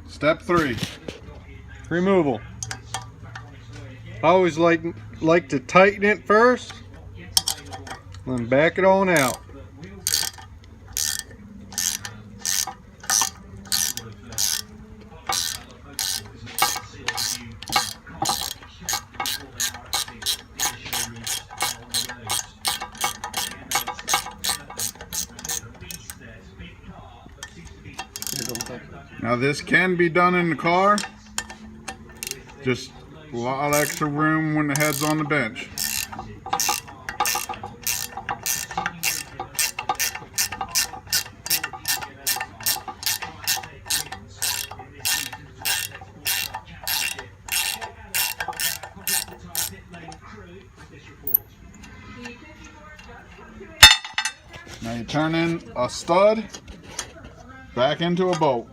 Step 3, removal. I always like to tighten it first, then back it on out. Now this can be done in the car, just a lot of extra room when the head's on the bench. Now you turn in a stud back into a bolt.